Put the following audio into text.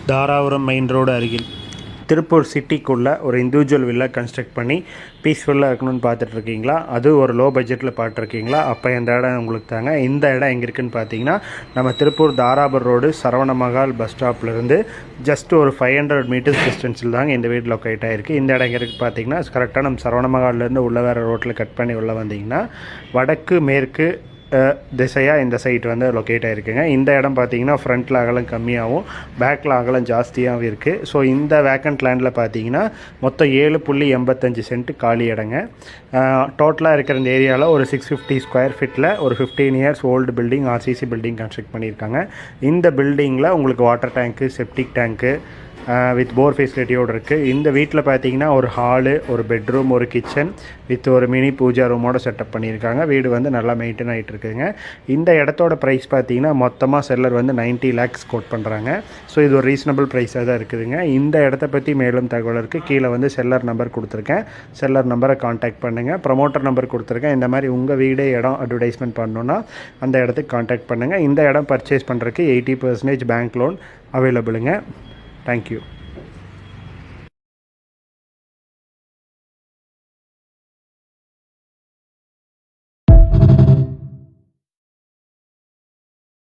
Dharapuram main road அருகில் திருப்பூர் சிட்டிக்குள்ளே ஒரு இண்டிவிஜுவல் வில்லா கன்ஸ்ட்ரக்ட் பண்ணி பீஸ்ஃபுல்லாக இருக்கணும்னு பார்த்துட்ருக்கீங்களா? அது ஒரு லோ பட்ஜெட்டில் பார்த்துருக்கீங்களா? அப்போ இந்த இடம் உங்களுக்கு தாங்க. இந்த இடம் எங்கே இருக்குதுன்னு பார்த்தீங்கன்னா, நம்ம திருப்பூர் தாராபுரம் ரோடு சரவண மகால் பஸ் ஸ்டாப்லேருந்து ஜஸ்ட் ஒரு 500 மீட்டர்ஸ் டிஸ்டன்ஸில் தாங்க இந்த வீடு லொக்கேட் ஆகிருக்கு. இந்த இடம் எங்கே இருக்குது பார்த்தீங்கன்னா, கரெக்டாக நம்ம சரவண மகால்லேருந்து உள்ளே வேறு ரோட்டில் கட் பண்ணி உள்ளே வந்தீங்கன்னா வடக்கு மேற்கு திசையாக இந்த சைட் வந்து லொக்கேட் ஆகிருக்குங்க. இந்த இடம் பார்த்தீங்கன்னா ஃப்ரண்ட்டில் அகலம் கம்மியாகவும் பேக்கில் அகலம் ஜாஸ்தியாகவும் இருக்குது. ஸோ இந்த வேக்கண்ட் லேண்டில் பார்த்தீங்கன்னா மொத்தம் 7.85 சென்ட் காலி இடங்க. டோட்டலாக இருக்கிற இந்த ஏரியாவில் ஒரு 650 ஸ்கொயர் ஃபீட்டில் ஒரு 15 years old building RCC building construct பண்ணியிருக்காங்க. இந்த பில்டிங்கில் உங்களுக்கு water tank, septic tank with bore ஃபெசிலிட்டியோடு இருக்குது. இந்த வீட்டில் பார்த்தீங்கன்னா ஒரு ஹாலு, ஒரு பெட்ரூம், ஒரு கிச்சன் வித் ஒரு மினி பூஜா ரூமோட செட்டப் பண்ணியிருக்காங்க. வீடு வந்து நல்லா மெயின்டைன் ஆகிட்டு இருக்குதுங்க. இந்த இடத்தோட ப்ரைஸ் பார்த்தீங்கன்னா மொத்தமாக செல்லர் வந்து 90 lakhs கோட் பண்ணுறாங்க. ஸோ இது ஒரு ரீசனபிள் ப்ரைஸாக தான் இருக்குதுங்க. இந்த இடத்த பற்றி மேலும் தகவலுக்கு கீழே வந்து செல்லர் நம்பர் கொடுத்துருக்கேன். செல்லர் நம்பரை காண்டாக்ட் பண்ணுங்கள். ப்ரமோட்டர் நம்பர் கொடுத்துருக்கேன். இந்த மாதிரி உங்கள் வீடு இடம் அட்வர்டைஸ்மெண்ட் பண்ணணுன்னா அந்த இடத்துக்கு காண்டாக்ட் பண்ணுங்கள். இந்த இடம் பர்ச்சேஸ் பண்ணுறதுக்கு 80% பேங்க் லோன் அவைலபிளுங்க. Thank you.